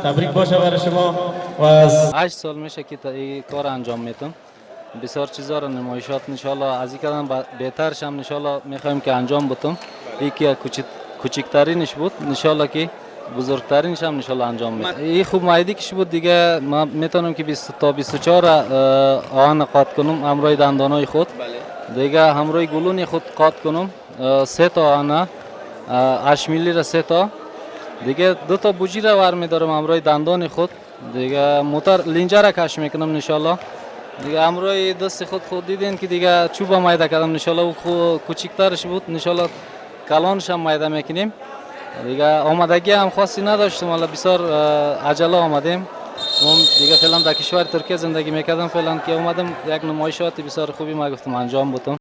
تبریک باشه برای شما و از 8 سال میشه که این کار انجام میدم. بسیار چیزا رو نمایشات انشالله از این کردن بهترش هم انشالله میخوایم که انجام بدم. یکی کوچکترینش بود انشالله که بزرگترینش هم انشالله انجام میدم. این خوب مایدی کش بود دیگه ما میتونم که 20 تا 24 آهن قاط کنم همراه دندانای خود. دیگه همراه گلون خود قاط کنم 3 تا آهن 8 میلی را 3 تا. دیگه 2 تا بوجی را ور میدارم همراه دندان خود. دیگه موتور لینجا را کش میکنم انشالله. دیگه همراه دست خود دیدین که دیگه چوب مایده کردم انشالله او کوچیکترش بود انشالله کلانش هم مایده میکنیم. دیگه آمادگی هم خاصی نداشتم ولی بسیار عجله آمدیم. دیگه فعلا در کشور ترکیه زندگی میکردم فعلا که اومدم یک نمایشات بسیار خوبی ما گفتم انجام بدم.